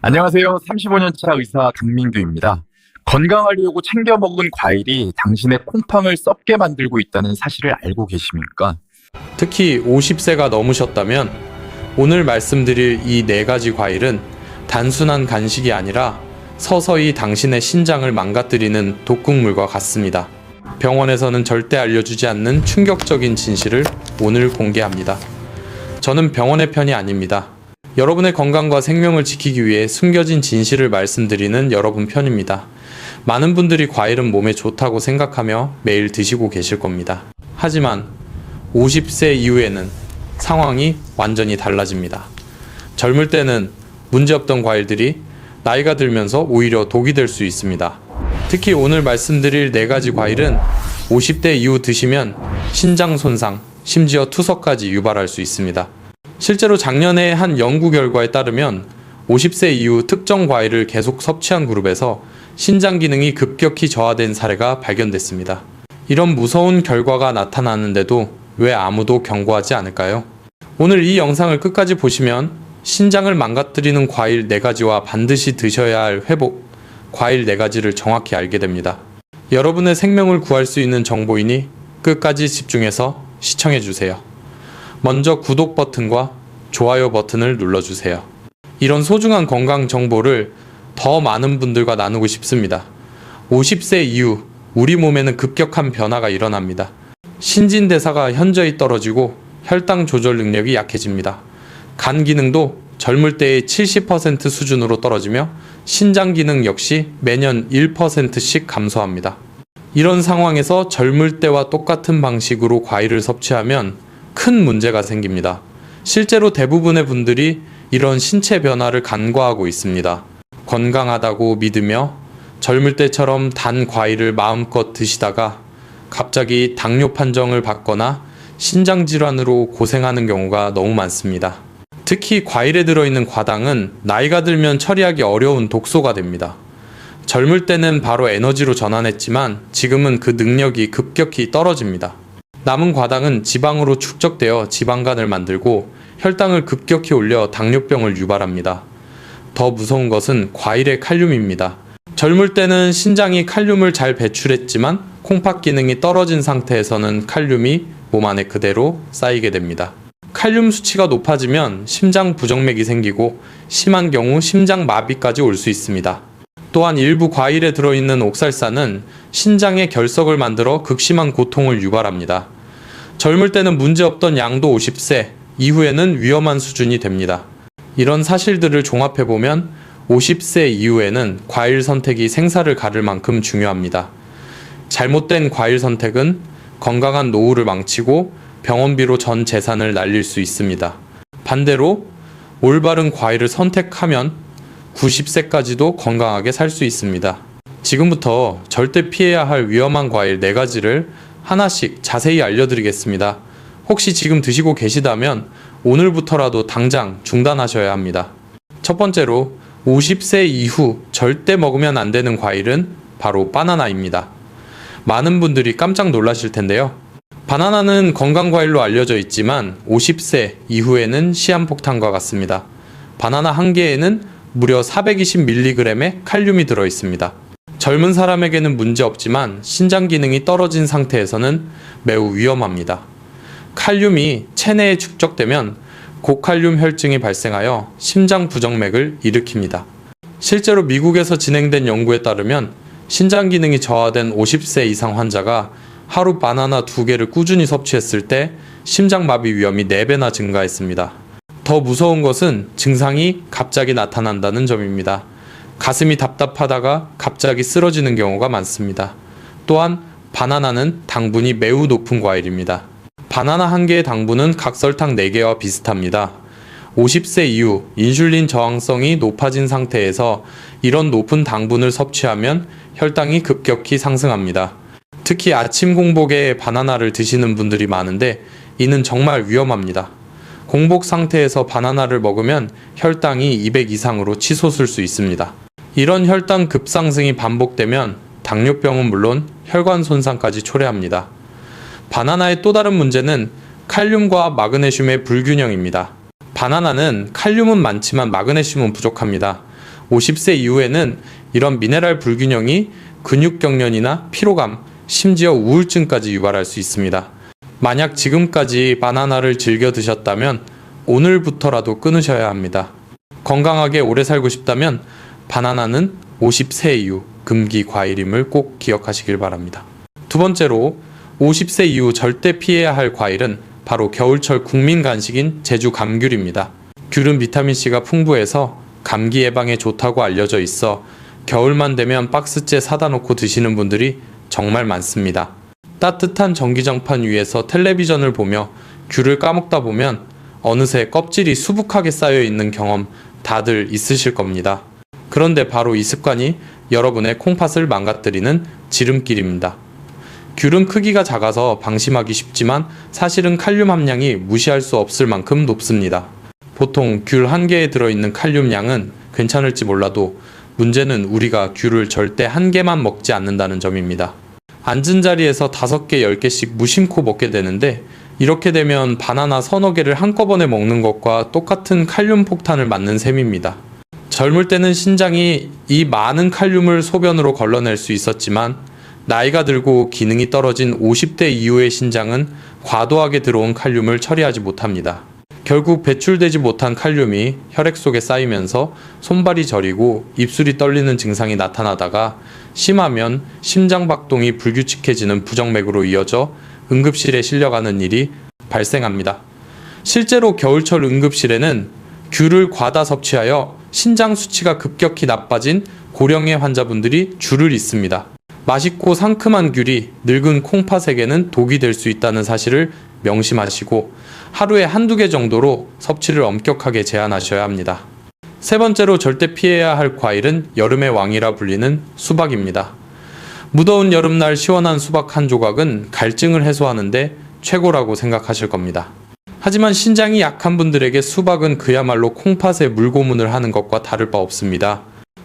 안녕하세요. 35년차 의사 강민규입니다. 건강하려고 챙겨 먹은 과일이 당신의 콩팡을 썩게 만들고 있다는 사실을 알고 계십니까? 특히 50세가 넘으셨다면 오늘 말씀드릴 이 네 가지 과일은 단순한 간식이 아니라 서서히 당신의 신장을 망가뜨리는 독극물과 같습니다. 병원에서는 절대 알려주지 않는 충격적인 진실을 오늘 공개합니다. 저는 병원의 편이 아닙니다. 여러분의 건강과 생명을 지키기 위해 숨겨진 진실을 말씀드리는 여러분 편입니다. 많은 분들이 과일은 몸에 좋다고 생각하며 매일 드시고 계실 겁니다. 하지만 50세 이후에는 상황이 완전히 달라집니다. 젊을 때는 문제없던 과일들이 나이가 들면서 오히려 독이 될 수 있습니다. 특히 오늘 말씀드릴 네 가지 과일은 50대 이후 드시면 신장 손상, 심지어 투석까지 유발할 수 있습니다. 실제로 작년에 한 연구 결과에 따르면 50세 이후 특정 과일을 계속 섭취한 그룹에서 신장 기능이 급격히 저하된 사례가 발견됐습니다. 이런 무서운 결과가 나타나는데도 왜 아무도 경고하지 않을까요? 오늘 이 영상을 끝까지 보시면 신장을 망가뜨리는 과일 4가지와 반드시 드셔야 할 회복, 과일 4가지를 정확히 알게 됩니다. 여러분의 생명을 구할 수 있는 정보이니 끝까지 집중해서 시청해주세요. 먼저 구독 버튼과 좋아요 버튼을 눌러주세요. 이런 소중한 건강 정보를 더 많은 분들과 나누고 싶습니다. 50세 이후 우리 몸에는 급격한 변화가 일어납니다. 신진대사가 현저히 떨어지고 혈당 조절 능력이 약해집니다. 간 기능도 젊을 때의 70% 수준으로 떨어지며 신장 기능 역시 매년 1%씩 감소합니다. 이런 상황에서 젊을 때와 똑같은 방식으로 과일을 섭취하면 큰 문제가 생깁니다. 실제로 대부분의 분들이 이런 신체 변화를 간과하고 있습니다. 건강하다고 믿으며 젊을 때처럼 단 과일을 마음껏 드시다가 갑자기 당뇨 판정을 받거나 신장 질환으로 고생하는 경우가 너무 많습니다. 특히 과일에 들어있는 과당은 나이가 들면 처리하기 어려운 독소가 됩니다. 젊을 때는 바로 에너지로 전환했지만 지금은 그 능력이 급격히 떨어집니다. 남은 과당은 지방으로 축적되어 지방간을 만들고 혈당을 급격히 올려 당뇨병을 유발합니다. 더 무서운 것은 과일의 칼륨입니다. 젊을 때는 신장이 칼륨을 잘 배출했지만 콩팥 기능이 떨어진 상태에서는 칼륨이 몸 안에 그대로 쌓이게 됩니다. 칼륨 수치가 높아지면 심장 부정맥이 생기고 심한 경우 심장 마비까지 올 수 있습니다. 또한 일부 과일에 들어있는 옥살산은 신장의 결석을 만들어 극심한 고통을 유발합니다. 젊을 때는 문제없던 양도 50세 이후에는 위험한 수준이 됩니다. 이런 사실들을 종합해보면 50세 이후에는 과일 선택이 생사를 가를 만큼 중요합니다. 잘못된 과일 선택은 건강한 노후를 망치고 병원비로 전 재산을 날릴 수 있습니다. 반대로 올바른 과일을 선택하면 90세까지도 건강하게 살 수 있습니다. 지금부터 절대 피해야 할 위험한 과일 4가지를 하나씩 자세히 알려드리겠습니다. 혹시 지금 드시고 계시다면 오늘부터라도 당장 중단하셔야 합니다. 첫 번째로 50세 이후 절대 먹으면 안 되는 과일은 바로 바나나입니다. 많은 분들이 깜짝 놀라실 텐데요. 바나나는 건강과일로 알려져 있지만 50세 이후에는 시한폭탄과 같습니다. 바나나 한 개에는 무려 420mg의 칼륨이 들어있습니다. 젊은 사람에게는 문제없지만 신장 기능이 떨어진 상태에서는 매우 위험합니다. 칼륨이 체내에 축적되면 고칼륨 혈증이 발생하여 심장 부정맥을 일으킵니다. 실제로 미국에서 진행된 연구에 따르면 신장 기능이 저하된 50세 이상 환자가 하루 바나나 2개를 꾸준히 섭취했을 때 심장마비 위험이 4배나 증가했습니다. 더 무서운 것은 증상이 갑자기 나타난다는 점입니다. 가슴이 답답하다가 갑자기 쓰러지는 경우가 많습니다. 또한 바나나는 당분이 매우 높은 과일입니다. 바나나 한 개의 당분은 각설탕 4개와 비슷합니다. 50세 이후 인슐린 저항성이 높아진 상태에서 이런 높은 당분을 섭취하면 혈당이 급격히 상승합니다. 특히 아침 공복에 바나나를 드시는 분들이 많은데 이는 정말 위험합니다. 공복 상태에서 바나나를 먹으면 혈당이 200 이상으로 치솟을 수 있습니다. 이런 혈당 급상승이 반복되면 당뇨병은 물론 혈관 손상까지 초래합니다. 바나나의 또 다른 문제는 칼륨과 마그네슘의 불균형입니다. 바나나는 칼륨은 많지만 마그네슘은 부족합니다. 50세 이후에는 이런 미네랄 불균형이 근육경련이나 피로감, 심지어 우울증까지 유발할 수 있습니다. 만약 지금까지 바나나를 즐겨 드셨다면 오늘부터라도 끊으셔야 합니다. 건강하게 오래 살고 싶다면 바나나는 50세 이후 금기 과일임을 꼭 기억하시길 바랍니다. 두 번째로 50세 이후 절대 피해야 할 과일은 바로 겨울철 국민 간식인 제주 감귤입니다. 귤은 비타민C가 풍부해서 감기 예방에 좋다고 알려져 있어 겨울만 되면 박스째 사다 놓고 드시는 분들이 정말 많습니다. 따뜻한 전기장판 위에서 텔레비전을 보며 귤을 까먹다 보면 어느새 껍질이 수북하게 쌓여 있는 경험 다들 있으실 겁니다. 그런데 바로 이 습관이 여러분의 콩팥을 망가뜨리는 지름길입니다. 귤은 크기가 작아서 방심하기 쉽지만 사실은 칼륨 함량이 무시할 수 없을 만큼 높습니다. 보통 귤 한 개에 들어있는 칼륨 양은 괜찮을지 몰라도 문제는 우리가 귤을 절대 한 개만 먹지 않는다는 점입니다. 앉은 자리에서 5개, 10개씩 무심코 먹게 되는데 이렇게 되면 바나나 서너 개를 한꺼번에 먹는 것과 똑같은 칼륨 폭탄을 맞는 셈입니다. 젊을 때는 신장이 이 많은 칼륨을 소변으로 걸러낼 수 있었지만 나이가 들고 기능이 떨어진 50대 이후의 신장은 과도하게 들어온 칼륨을 처리하지 못합니다. 결국 배출되지 못한 칼륨이 혈액 속에 쌓이면서 손발이 저리고 입술이 떨리는 증상이 나타나다가 심하면 심장박동이 불규칙해지는 부정맥으로 이어져 응급실에 실려가는 일이 발생합니다. 실제로 겨울철 응급실에는 귤을 과다 섭취하여 신장 수치가 급격히 나빠진 고령의 환자분들이 줄을 잇습니다. 맛있고 상큼한 귤이 늙은 콩팥에게는 독이 될 수 있다는 사실을 명심하시고 하루에 한두 개 정도로 섭취를 엄격하게 제한하셔야 합니다. 세 번째로 절대 피해야 할 과일은 여름의 왕이라 불리는 수박입니다. 무더운 여름날 시원한 수박 한 조각은 갈증을 해소하는데 최고라고 생각하실 겁니다. 하지만 신장이 약한 분들에게 수박은 그야말로 콩팥에 물고문을 하는 것과 다를 바 없습니다.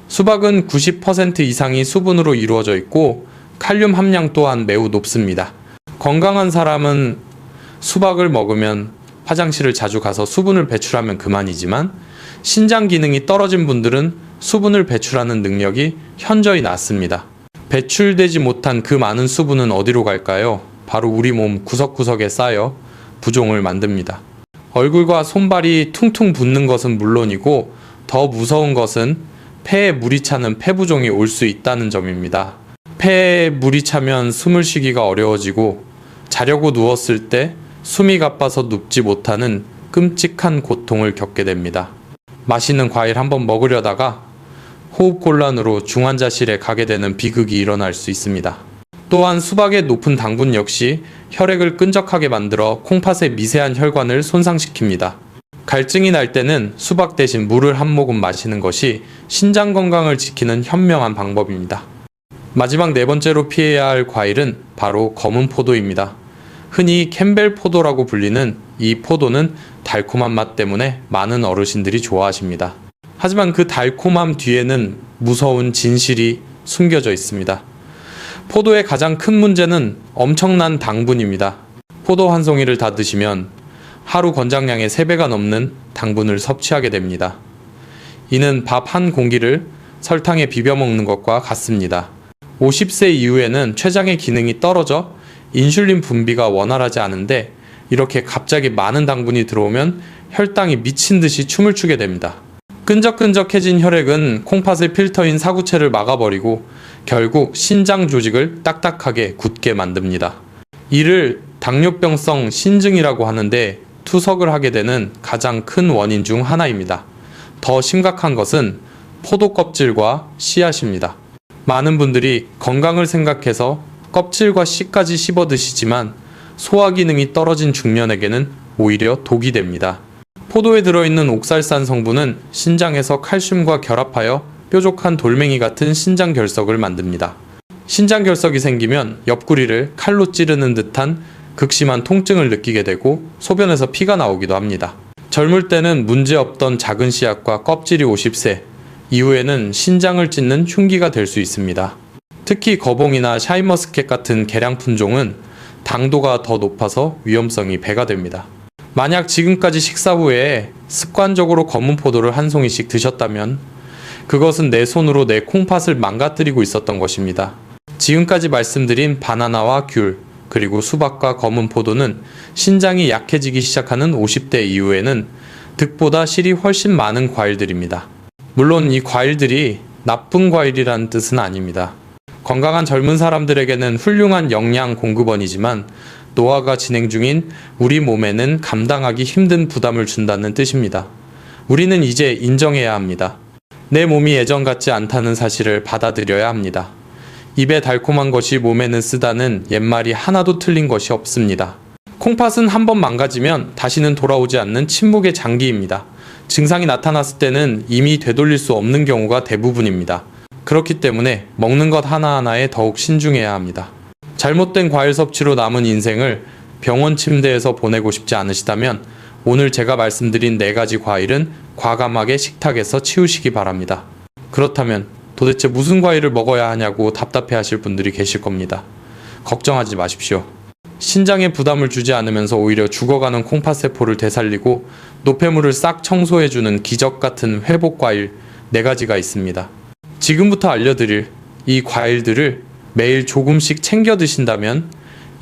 수박은 90% 이상이 수분으로 이루어져 있고 칼륨 함량 또한 매우 높습니다. 건강한 사람은 수박을 먹으면 화장실을 자주 가서 수분을 배출하면 그만이지만 신장 기능이 떨어진 분들은 수분을 배출하는 능력이 현저히 낮습니다. 배출되지 못한 그 많은 수분은 어디로 갈까요? 바로 우리 몸 구석구석에 쌓여 부종을 만듭니다. 얼굴과 손발이 퉁퉁 붓는 것은 물론이고 더 무서운 것은 폐에 물이 차는 폐부종이 올 수 있다는 점입니다. 폐에 물이 차면 숨을 쉬기가 어려워지고 자려고 누웠을 때 숨이 가빠서 눕지 못하는 끔찍한 고통을 겪게 됩니다. 맛있는 과일 한번 먹으려다가 호흡곤란으로 중환자실에 가게 되는 비극이 일어날 수 있습니다. 또한 수박의 높은 당분 역시 혈액을 끈적하게 만들어 콩팥의 미세한 혈관을 손상시킵니다. 갈증이 날 때는 수박 대신 물을 한 모금 마시는 것이 신장 건강을 지키는 현명한 방법입니다. 마지막 네 번째로 피해야 할 과일은 바로 검은 포도입니다. 흔히 캠벨 포도라고 불리는 이 포도는 달콤한 맛 때문에 많은 어르신들이 좋아하십니다. 하지만 그 달콤함 뒤에는 무서운 진실이 숨겨져 있습니다. 포도의 가장 큰 문제는 엄청난 당분입니다. 포도 한 송이를 다 드시면 하루 권장량의 3배가 넘는 당분을 섭취하게 됩니다. 이는 밥 한 공기를 설탕에 비벼 먹는 것과 같습니다. 50세 이후에는 췌장의 기능이 떨어져 인슐린 분비가 원활하지 않은데 이렇게 갑자기 많은 당분이 들어오면 혈당이 미친 듯이 춤을 추게 됩니다. 끈적끈적해진 혈액은 콩팥의 필터인 사구체를 막아버리고 결국 신장 조직을 딱딱하게 굳게 만듭니다. 이를 당뇨병성 신증이라고 하는데 투석을 하게 되는 가장 큰 원인 중 하나입니다. 더 심각한 것은 포도 껍질과 씨앗입니다. 많은 분들이 건강을 생각해서 껍질과 씨까지 씹어 드시지만 소화 기능이 떨어진 중년에게는 오히려 독이 됩니다. 포도에 들어있는 옥살산 성분은 신장에서 칼슘과 결합하여 뾰족한 돌멩이 같은 신장 결석을 만듭니다. 신장 결석이 생기면 옆구리를 칼로 찌르는 듯한 극심한 통증을 느끼게 되고 소변에서 피가 나오기도 합니다. 젊을 때는 문제없던 작은 씨앗과 껍질이 50세, 이후에는 신장을 찢는 흉기가 될 수 있습니다. 특히 거봉이나 샤인머스켓 같은 계량 품종은 당도가 더 높아서 위험성이 배가 됩니다. 만약 지금까지 식사 후에 습관적으로 검은 포도를 한 송이씩 드셨다면 그것은 내 손으로 내 콩팥을 망가뜨리고 있었던 것입니다. 지금까지 말씀드린 바나나와 귤, 그리고 수박과 검은 포도는 신장이 약해지기 시작하는 50대 이후에는 득보다 실이 훨씬 많은 과일들입니다. 물론 이 과일들이 나쁜 과일이라는 뜻은 아닙니다. 건강한 젊은 사람들에게는 훌륭한 영양 공급원이지만 노화가 진행 중인 우리 몸에는 감당하기 힘든 부담을 준다는 뜻입니다. 우리는 이제 인정해야 합니다. 내 몸이 예전 같지 않다는 사실을 받아들여야 합니다. 입에 달콤한 것이 몸에는 쓰다는 옛말이 하나도 틀린 것이 없습니다. 콩팥은 한번 망가지면 다시는 돌아오지 않는 침묵의 장기입니다. 증상이 나타났을 때는 이미 되돌릴 수 없는 경우가 대부분입니다. 그렇기 때문에 먹는 것 하나하나에 더욱 신중해야 합니다. 잘못된 과일 섭취로 남은 인생을 병원 침대에서 보내고 싶지 않으시다면 오늘 제가 말씀드린 4가지 과일은 과감하게 식탁에서 치우시기 바랍니다. 그렇다면 도대체 무슨 과일을 먹어야 하냐고 답답해 하실 분들이 계실 겁니다. 걱정하지 마십시오. 신장에 부담을 주지 않으면서 오히려 죽어가는 콩팥세포를 되살리고 노폐물을 싹 청소해주는 기적 같은 회복 과일 4가지가 있습니다. 지금부터 알려드릴 이 과일들을 매일 조금씩 챙겨 드신다면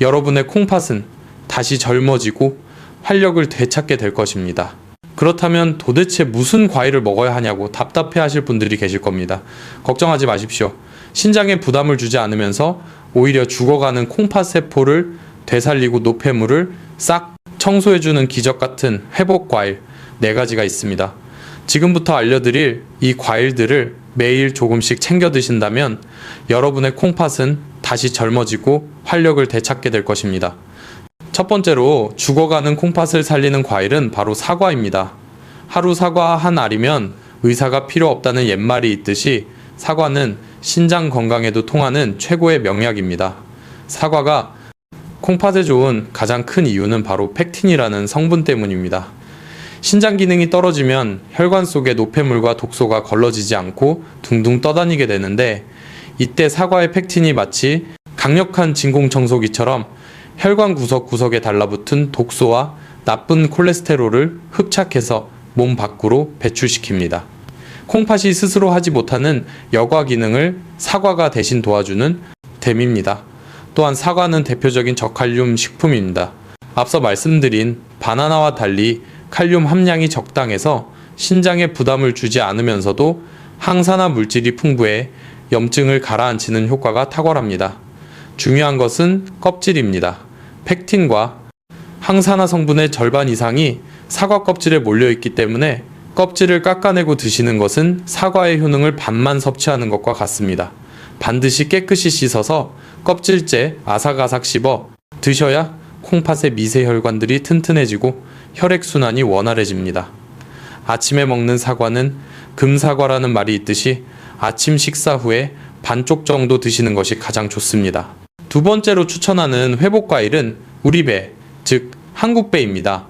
여러분의 콩팥은 다시 젊어지고 활력을 되찾게 될 것입니다. 그렇다면 도대체 무슨 과일을 먹어야 하냐고 답답해 하실 분들이 계실 겁니다. 걱정하지 마십시오. 신장에 부담을 주지 않으면서 오히려 죽어가는 콩팥세포를 되살리고 노폐물을 싹 청소해주는 기적 같은 회복 과일 4가지가 있습니다. 지금부터 알려드릴 이 과일들을 매일 조금씩 챙겨 드신다면 여러분의 콩팥은 다시 젊어지고 활력을 되찾게 될 것입니다. 첫 번째로 죽어가는 콩팥을 살리는 과일은 바로 사과입니다. 하루 사과 한 알이면 의사가 필요 없다는 옛말이 있듯이 사과는 신장 건강에도 통하는 최고의 명약입니다. 사과가 콩팥에 좋은 가장 큰 이유는 바로 펙틴이라는 성분 때문입니다. 신장 기능이 떨어지면 혈관 속의 노폐물과 독소가 걸러지지 않고 둥둥 떠다니게 되는데 이때 사과의 펙틴이 마치 강력한 진공청소기처럼 혈관 구석구석에 달라붙은 독소와 나쁜 콜레스테롤을 흡착해서 몸 밖으로 배출시킵니다. 콩팥이 스스로 하지 못하는 여과 기능을 사과가 대신 도와주는 댐입니다. 또한 사과는 대표적인 저칼륨 식품입니다. 앞서 말씀드린 바나나와 달리 칼륨 함량이 적당해서 신장에 부담을 주지 않으면서도 항산화 물질이 풍부해 염증을 가라앉히는 효과가 탁월합니다. 중요한 것은 껍질입니다. 펙틴과 항산화 성분의 절반 이상이 사과 껍질에 몰려있기 때문에 껍질을 깎아내고 드시는 것은 사과의 효능을 반만 섭취하는 것과 같습니다. 반드시 깨끗이 씻어서 껍질째 아삭아삭 씹어 드셔야 콩팥의 미세 혈관들이 튼튼해지고 혈액순환이 원활해집니다. 아침에 먹는 사과는 금사과라는 말이 있듯이 아침 식사 후에 반쪽 정도 드시는 것이 가장 좋습니다. 두 번째로 추천하는 회복과일은 우리배, 즉 한국배입니다.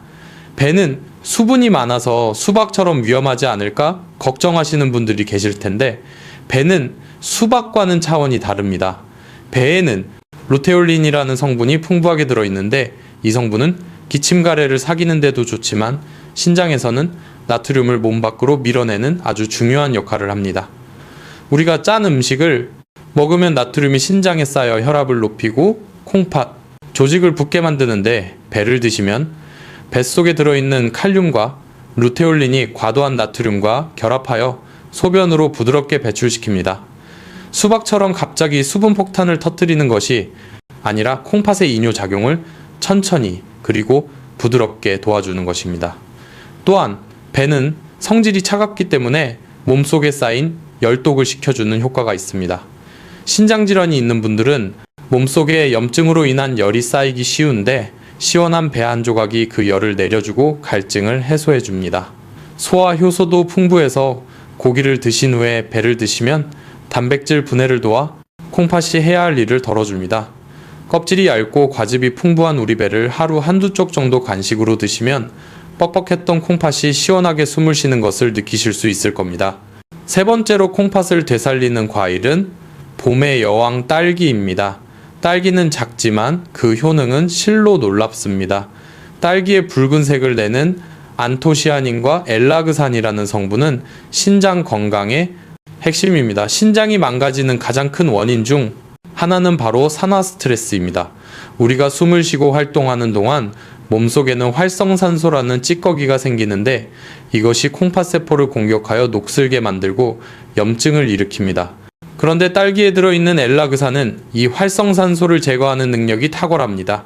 배는 수분이 많아서 수박처럼 위험하지 않을까 걱정하시는 분들이 계실 텐데 배는 수박과는 차원이 다릅니다. 배에는 루테올린이라는 성분이 풍부하게 들어있는데 이 성분은 기침가래를 사귀는 데도 좋지만 신장에서는 나트륨을 몸 밖으로 밀어내는 아주 중요한 역할을 합니다. 우리가 짠 음식을 먹으면 나트륨이 신장에 쌓여 혈압을 높이고 콩팥, 조직을 붓게 만드는데 배를 드시면 뱃속에 들어있는 칼륨과 루테올린이 과도한 나트륨과 결합하여 소변으로 부드럽게 배출시킵니다. 수박처럼 갑자기 수분 폭탄을 터뜨리는 것이 아니라 콩팥의 이뇨작용을 천천히 그리고 부드럽게 도와주는 것입니다. 또한 배는 성질이 차갑기 때문에 몸속에 쌓인 열독을 식혀주는 효과가 있습니다. 신장질환이 있는 분들은 몸속에 염증으로 인한 열이 쌓이기 쉬운데 시원한 배 한 조각이 그 열을 내려주고 갈증을 해소해줍니다. 소화 효소도 풍부해서 고기를 드신 후에 배를 드시면 단백질 분해를 도와 콩팥이 해야 할 일을 덜어줍니다. 껍질이 얇고 과즙이 풍부한 우리배를 하루 한두 쪽 정도 간식으로 드시면 뻑뻑했던 콩팥이 시원하게 숨을 쉬는 것을 느끼실 수 있을 겁니다. 세 번째로 콩팥을 되살리는 과일은 봄의 여왕 딸기입니다. 딸기는 작지만 그 효능은 실로 놀랍습니다. 딸기의 붉은색을 내는 안토시아닌과 엘라그산이라는 성분은 신장 건강에 핵심입니다. 신장이 망가지는 가장 큰 원인 중 하나는 바로 산화 스트레스입니다. 우리가 숨을 쉬고 활동하는 동안 몸속에는 활성산소라는 찌꺼기가 생기는데 이것이 콩팥세포를 공격하여 녹슬게 만들고 염증을 일으킵니다. 그런데 딸기에 들어있는 엘라그산은 이 활성산소를 제거하는 능력이 탁월합니다.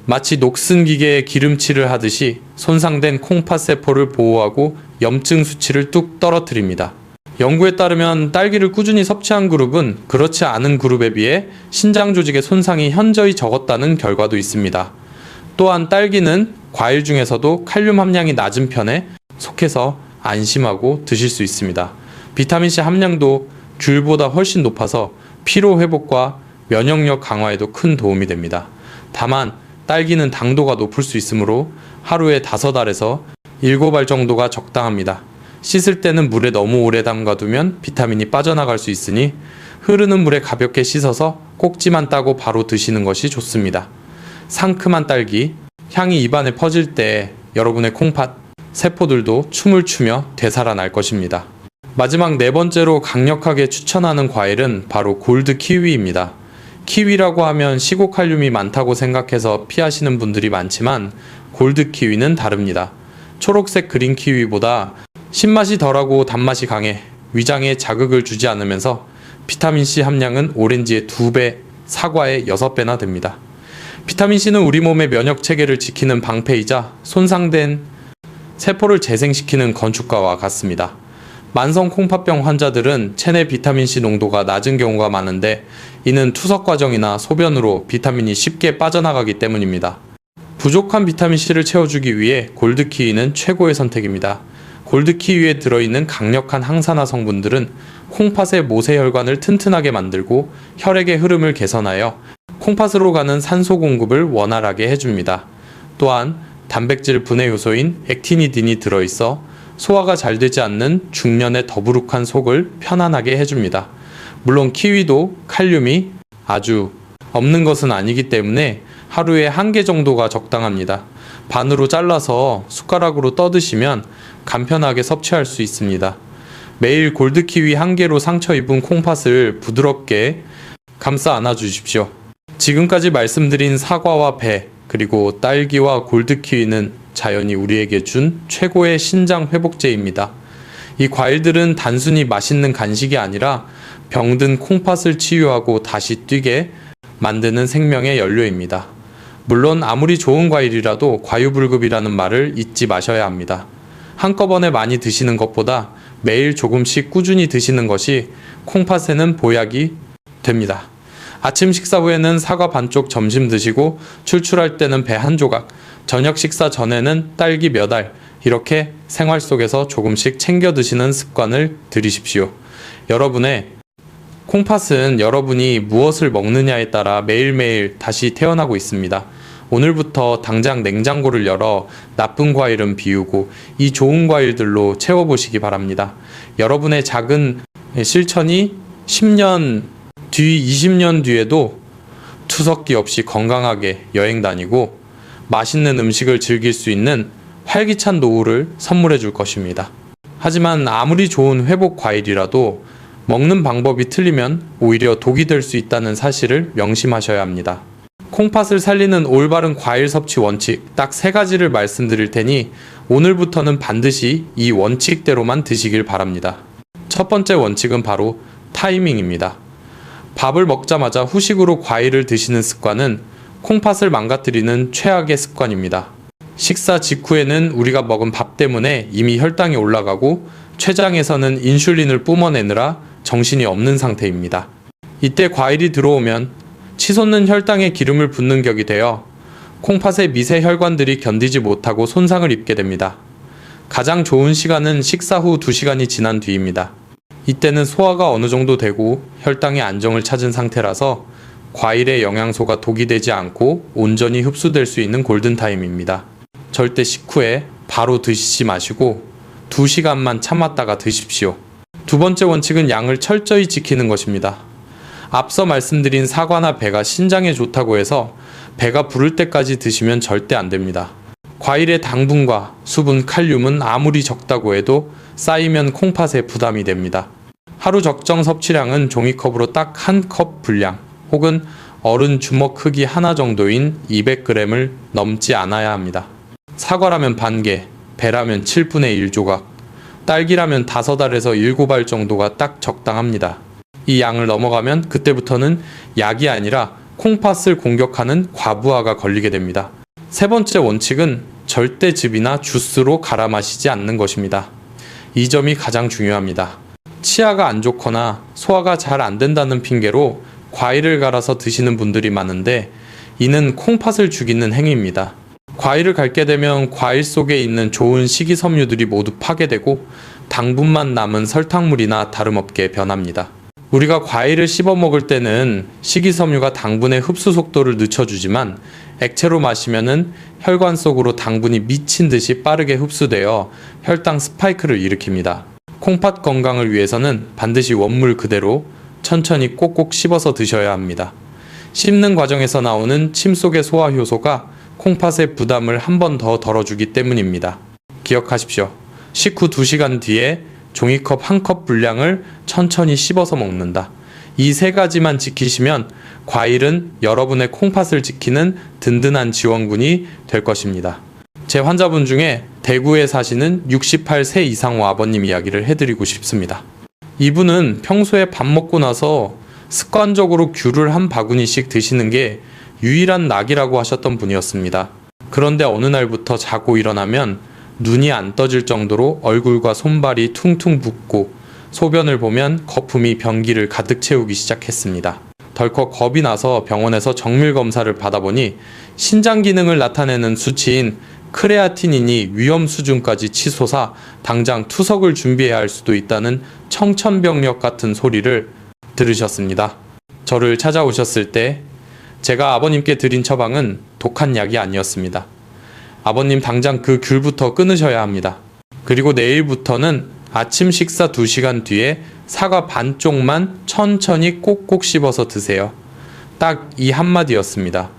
마치 녹슨 기계에 기름칠을 하듯이 손상된 콩팥세포를 보호하고 염증 수치를 뚝 떨어뜨립니다. 연구에 따르면 딸기를 꾸준히 섭취한 그룹은 그렇지 않은 그룹에 비해 신장 조직의 손상이 현저히 적었다는 결과도 있습니다. 또한 딸기는 과일 중에서도 칼륨 함량이 낮은 편에 속해서 안심하고 드실 수 있습니다. 비타민C 함량도 귤보다 훨씬 높아서 피로 회복과 면역력 강화에도 큰 도움이 됩니다. 다만 딸기는 당도가 높을 수 있으므로 하루에 5알에서 7알 정도가 적당합니다. 씻을 때는 물에 너무 오래 담가두면 비타민이 빠져나갈 수 있으니 흐르는 물에 가볍게 씻어서 꼭지만 따고 바로 드시는 것이 좋습니다. 상큼한 딸기, 향이 입안에 퍼질 때 여러분의 콩팥, 세포들도 춤을 추며 되살아날 것입니다. 마지막 4번째로 강력하게 추천하는 과일은 바로 골드 키위입니다. 키위라고 하면 시고칼륨이 많다고 생각해서 피하시는 분들이 많지만 골드 키위는 다릅니다. 초록색 그린 키위보다 신맛이 덜하고 단맛이 강해 위장에 자극을 주지 않으면서 비타민C 함량은 오렌지의 2배, 사과의 6배나 됩니다. 비타민C는 우리 몸의 면역 체계를 지키는 방패이자 손상된 세포를 재생시키는 건축가와 같습니다. 만성 콩팥병 환자들은 체내 비타민C 농도가 낮은 경우가 많은데 이는 투석 과정이나 소변으로 비타민이 쉽게 빠져나가기 때문입니다. 부족한 비타민C를 채워주기 위해 골드키위는 최고의 선택입니다. 골드키위에 들어있는 강력한 항산화 성분들은 콩팥의 모세혈관을 튼튼하게 만들고 혈액의 흐름을 개선하여 콩팥으로 가는 산소 공급을 원활하게 해줍니다. 또한 단백질 분해 요소인 액티니딘이 들어있어 소화가 잘 되지 않는 중년의 더부룩한 속을 편안하게 해줍니다. 물론 키위도 칼륨이 아주 없는 것은 아니기 때문에 하루에 1개 정도가 적당합니다. 반으로 잘라서 숟가락으로 떠드시면 간편하게 섭취할 수 있습니다. 매일 골드키위 1개로 상처 입은 콩팥을 부드럽게 감싸 안아주십시오. 지금까지 말씀드린 사과와 배, 그리고 딸기와 골드키위는 자연이 우리에게 준 최고의 신장 회복제입니다. 이 과일들은 단순히 맛있는 간식이 아니라 병든 콩팥을 치유하고 다시 뛰게 만드는 생명의 연료입니다. 물론 아무리 좋은 과일이라도 과유불급이라는 말을 잊지 마셔야 합니다. 한꺼번에 많이 드시는 것보다 매일 조금씩 꾸준히 드시는 것이 콩팥에는 보약이 됩니다. 아침 식사 후에는 사과 반쪽 점심 드시고 출출할 때는 배 1조각, 저녁 식사 전에는 딸기 몇 알, 이렇게 생활 속에서 조금씩 챙겨 드시는 습관을 들이십시오. 여러분의 콩팥은 여러분이 무엇을 먹느냐에 따라 매일매일 다시 태어나고 있습니다. 오늘부터 당장 냉장고를 열어 나쁜 과일은 비우고 이 좋은 과일들로 채워보시기 바랍니다. 여러분의 작은 실천이 10년 뒤, 20년 뒤에도 투석기 없이 건강하게 여행 다니고 맛있는 음식을 즐길 수 있는 활기찬 노후를 선물해 줄 것입니다. 하지만 아무리 좋은 회복 과일이라도 먹는 방법이 틀리면 오히려 독이 될 수 있다는 사실을 명심하셔야 합니다. 콩팥을 살리는 올바른 과일 섭취 원칙 딱 3가지를 말씀드릴 테니 오늘부터는 반드시 이 원칙대로만 드시길 바랍니다. 첫 번째 원칙은 바로 타이밍입니다. 밥을 먹자마자 후식으로 과일을 드시는 습관은 콩팥을 망가뜨리는 최악의 습관입니다. 식사 직후에는 우리가 먹은 밥 때문에 이미 혈당이 올라가고 췌장에서는 인슐린을 뿜어내느라 정신이 없는 상태입니다. 이때 과일이 들어오면 치솟는 혈당에 기름을 붓는 격이 되어 콩팥의 미세 혈관들이 견디지 못하고 손상을 입게 됩니다. 가장 좋은 시간은 식사 후 2시간이 지난 뒤입니다. 이때는 소화가 어느 정도 되고 혈당이 안정을 찾은 상태라서 과일의 영양소가 독이 되지 않고 온전히 흡수될 수 있는 골든타임입니다. 절대 식후에 바로 드시지 마시고 2시간만 참았다가 드십시오. 두 번째 원칙은 양을 철저히 지키는 것입니다. 앞서 말씀드린 사과나 배가 신장에 좋다고 해서 배가 부를 때까지 드시면 절대 안 됩니다. 과일의 당분과 수분, 칼륨은 아무리 적다고 해도 쌓이면 콩팥에 부담이 됩니다. 하루 적정 섭취량은 종이컵으로 딱 한 컵 분량 혹은 어른 주먹 크기 하나 정도인 200g을 넘지 않아야 합니다. 사과라면 반개, 배라면 7분의 1 조각, 딸기라면 5알에서 7알 정도가 딱 적당합니다. 이 양을 넘어가면 그때부터는 약이 아니라 콩팥을 공격하는 과부하가 걸리게 됩니다. 세 번째 원칙은 절대 즙이나 주스로 갈아 마시지 않는 것입니다. 이 점이 가장 중요합니다. 치아가 안 좋거나 소화가 잘 안 된다는 핑계로 과일을 갈아서 드시는 분들이 많은데 이는 콩팥을 죽이는 행위입니다. 과일을 갈게 되면 과일 속에 있는 좋은 식이섬유들이 모두 파괴되고 당분만 남은 설탕물이나 다름없게 변합니다. 우리가 과일을 씹어 먹을 때는 식이섬유가 당분의 흡수 속도를 늦춰주지만 액체로 마시면은 혈관 속으로 당분이 미친 듯이 빠르게 흡수되어 혈당 스파이크를 일으킵니다. 콩팥 건강을 위해서는 반드시 원물 그대로 천천히 꼭꼭 씹어서 드셔야 합니다. 씹는 과정에서 나오는 침 속의 소화 효소가 콩팥의 부담을 한 번 더 덜어주기 때문입니다. 기억하십시오. 식후 2시간 뒤에 종이컵 1컵 분량을 천천히 씹어서 먹는다. 이 세 가지만 지키시면 과일은 여러분의 콩팥을 지키는 든든한 지원군이 될 것입니다. 제 환자분 중에 대구에 사시는 68세 이상호 아버님 이야기를 해드리고 싶습니다. 이분은 평소에 밥 먹고 나서 습관적으로 귤을 한 바구니씩 드시는 게 유일한 낙이라고 하셨던 분이었습니다. 그런데 어느 날부터 자고 일어나면 눈이 안 떠질 정도로 얼굴과 손발이 퉁퉁 붓고 소변을 보면 거품이 변기를 가득 채우기 시작했습니다. 덜컥 겁이 나서 병원에서 정밀 검사를 받아보니 신장 기능을 나타내는 수치인 크레아티닌이 위험 수준까지 치솟아 당장 투석을 준비해야 할 수도 있다는 청천벽력 같은 소리를 들으셨습니다. 저를 찾아오셨을 때 제가 아버님께 드린 처방은 독한 약이 아니었습니다. 아버님 당장 그 귤부터 끊으셔야 합니다. 그리고 내일부터는 아침 식사 2시간 뒤에 사과 반쪽만 천천히 꼭꼭 씹어서 드세요. 딱 이 한마디였습니다.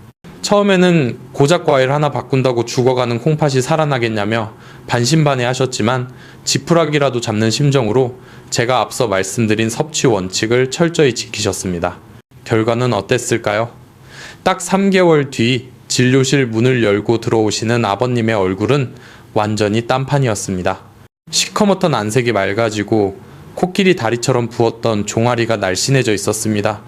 처음에는 고작 과일 하나 바꾼다고 죽어가는 콩팥이 살아나겠냐며 반신반의 하셨지만 지푸라기라도 잡는 심정으로 제가 앞서 말씀드린 섭취 원칙을 철저히 지키셨습니다. 결과는 어땠을까요? 딱 3개월 뒤 진료실 문을 열고 들어오시는 아버님의 얼굴은 완전히 딴판이었습니다. 시커멓던 안색이 맑아지고 코끼리 다리처럼 부었던 종아리가 날씬해져 있었습니다.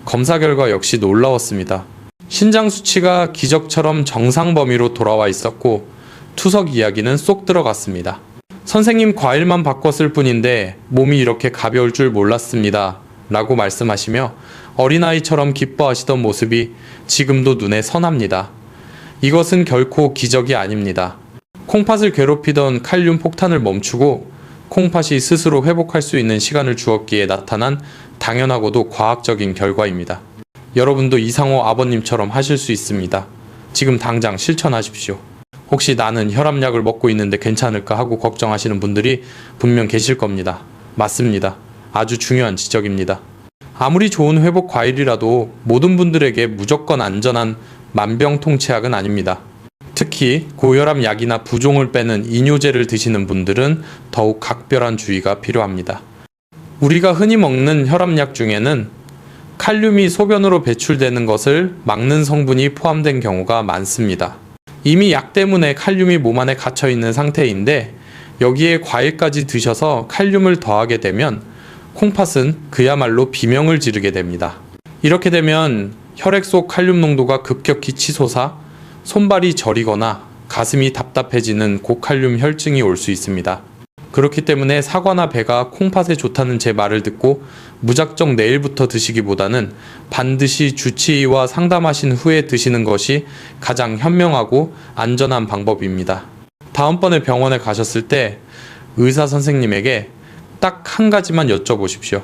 검사 결과 역시 놀라웠습니다. 신장 수치가 기적처럼 정상 범위로 돌아와 있었고 투석 이야기는 쏙 들어갔습니다. 선생님 과일만 바꿨을 뿐인데 몸이 이렇게 가벼울 줄 몰랐습니다. 라고 말씀하시며 어린아이처럼 기뻐하시던 모습이 지금도 눈에 선합니다. 이것은 결코 기적이 아닙니다. 콩팥을 괴롭히던 칼륨 폭탄을 멈추고 콩팥이 스스로 회복할 수 있는 시간을 주었기에 나타난 당연하고도 과학적인 결과입니다. 여러분도 이상호 아버님처럼 하실 수 있습니다. 지금 당장 실천하십시오. 혹시 나는 혈압약을 먹고 있는데 괜찮을까 하고 걱정하시는 분들이 분명 계실 겁니다. 맞습니다. 아주 중요한 지적입니다. 아무리 좋은 회복 과일이라도 모든 분들에게 무조건 안전한 만병통치약은 아닙니다. 특히 고혈압 약이나 부종을 빼는 이뇨제를 드시는 분들은 더욱 각별한 주의가 필요합니다. 우리가 흔히 먹는 혈압약 중에는 칼륨이 소변으로 배출되는 것을 막는 성분이 포함된 경우가 많습니다. 이미 약 때문에 칼륨이 몸 안에 갇혀 있는 상태인데 여기에 과일까지 드셔서 칼륨을 더하게 되면 콩팥은 그야말로 비명을 지르게 됩니다. 이렇게 되면 혈액 속 칼륨 농도가 급격히 치솟아 손발이 저리거나 가슴이 답답해지는 고칼륨 혈증이 올 수 있습니다. 그렇기 때문에 사과나 배가 콩팥에 좋다는 제 말을 듣고 무작정 내일부터 드시기보다는 반드시 주치의와 상담하신 후에 드시는 것이 가장 현명하고 안전한 방법입니다. 다음번에 병원에 가셨을 때 의사 선생님에게 딱 한 가지만 여쭤보십시오.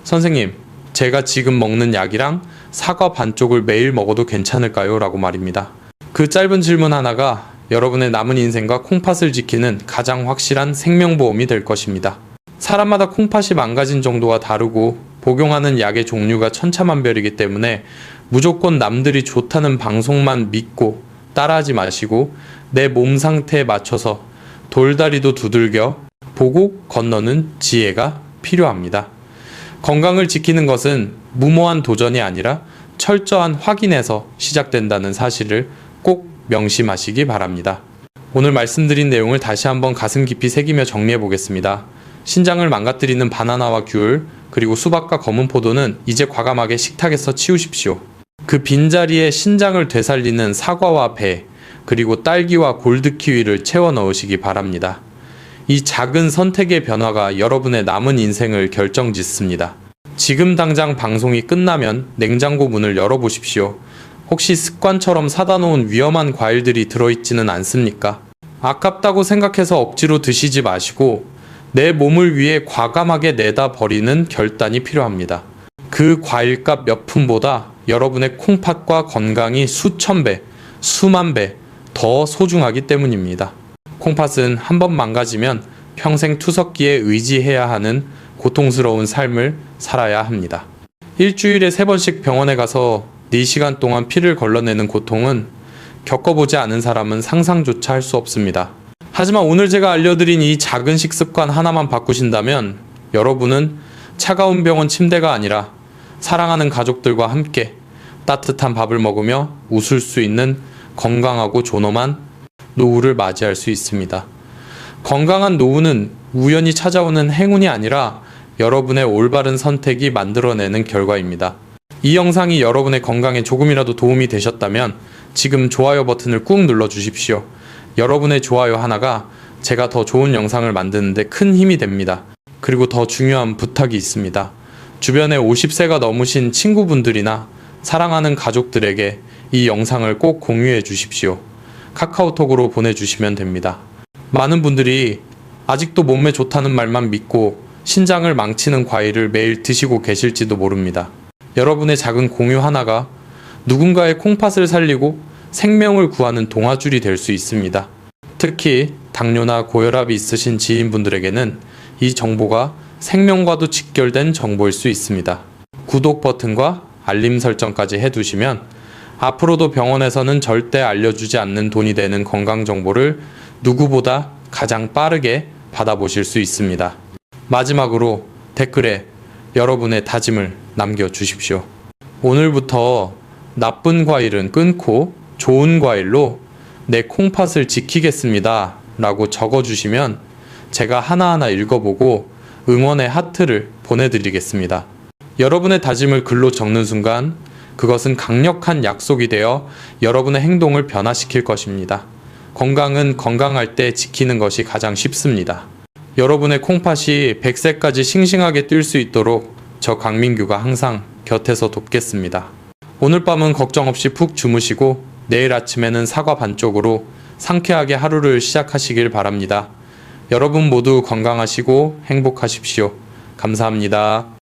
선생님, 제가 지금 먹는 약이랑 사과 반쪽을 매일 먹어도 괜찮을까요? 라고 말입니다. 그 짧은 질문 하나가 여러분의 남은 인생과 콩팥을 지키는 가장 확실한 생명보험이 될 것입니다. 사람마다 콩팥이 망가진 정도가 다르고 복용하는 약의 종류가 천차만별이기 때문에 무조건 남들이 좋다는 방송만 믿고 따라하지 마시고 내 몸 상태에 맞춰서 돌다리도 두들겨 보고 건너는 지혜가 필요합니다. 건강을 지키는 것은 무모한 도전이 아니라 철저한 확인에서 시작된다는 사실을 꼭 명심하시기 바랍니다. 오늘 말씀드린 내용을 다시 한번 가슴 깊이 새기며 정리해 보겠습니다. 신장을 망가뜨리는 바나나와 귤, 그리고 수박과 검은 포도는 이제 과감하게 식탁에서 치우십시오. 그 빈자리에 신장을 되살리는 사과와 배, 그리고 딸기와 골드 키위를 채워 넣으시기 바랍니다. 이 작은 선택의 변화가 여러분의 남은 인생을 결정짓습니다. 지금 당장 방송이 끝나면 냉장고 문을 열어보십시오. 혹시 습관처럼 사다 놓은 위험한 과일들이 들어있지는 않습니까? 아깝다고 생각해서 억지로 드시지 마시고 내 몸을 위해 과감하게 내다 버리는 결단이 필요합니다. 그 과일값 몇 푼보다 여러분의 콩팥과 건강이 수천 배, 수만 배 더 소중하기 때문입니다. 콩팥은 한번 망가지면 평생 투석기에 의지해야 하는 고통스러운 삶을 살아야 합니다. 일주일에 3번씩 병원에 가서 4시간 동안 피를 걸러내는 고통은 겪어보지 않은 사람은 상상조차 할 수 없습니다. 하지만 오늘 제가 알려드린 이 작은 식습관 하나만 바꾸신다면 여러분은 차가운 병원 침대가 아니라 사랑하는 가족들과 함께 따뜻한 밥을 먹으며 웃을 수 있는 건강하고 존엄한 노후를 맞이할 수 있습니다. 건강한 노후는 우연히 찾아오는 행운이 아니라 여러분의 올바른 선택이 만들어내는 결과입니다. 이 영상이 여러분의 건강에 조금이라도 도움이 되셨다면 지금 좋아요 버튼을 꾹 눌러 주십시오. 여러분의 좋아요 하나가 제가 더 좋은 영상을 만드는데 큰 힘이 됩니다. 그리고 더 중요한 부탁이 있습니다. 주변에 50세가 넘으신 친구분들이나 사랑하는 가족들에게 이 영상을 꼭 공유해 주십시오. 카카오톡으로 보내주시면 됩니다. 많은 분들이 아직도 몸에 좋다는 말만 믿고 신장을 망치는 과일을 매일 드시고 계실지도 모릅니다. 여러분의 작은 공유 하나가 누군가의 콩팥을 살리고 생명을 구하는 동아줄이 될 수 있습니다. 특히 당뇨나 고혈압이 있으신 지인분들에게는 이 정보가 생명과도 직결된 정보일 수 있습니다. 구독 버튼과 알림 설정까지 해두시면 앞으로도 병원에서는 절대 알려주지 않는 돈이 되는 건강 정보를 누구보다 가장 빠르게 받아보실 수 있습니다. 마지막으로 댓글에 여러분의 다짐을 남겨주십시오. 오늘부터 나쁜 과일은 끊고 좋은 과일로 내 콩팥을 지키겠습니다 라고 적어주시면 제가 하나하나 읽어보고 응원의 하트를 보내드리겠습니다. 여러분의 다짐을 글로 적는 순간 그것은 강력한 약속이 되어 여러분의 행동을 변화시킬 것입니다. 건강은 건강할 때 지키는 것이 가장 쉽습니다. 여러분의 콩팥이 100세까지 싱싱하게 뛸 수 있도록 저 강민규가 항상 곁에서 돕겠습니다. 오늘 밤은 걱정 없이 푹 주무시고 내일 아침에는 사과 반쪽으로 상쾌하게 하루를 시작하시길 바랍니다. 여러분 모두 건강하시고 행복하십시오. 감사합니다.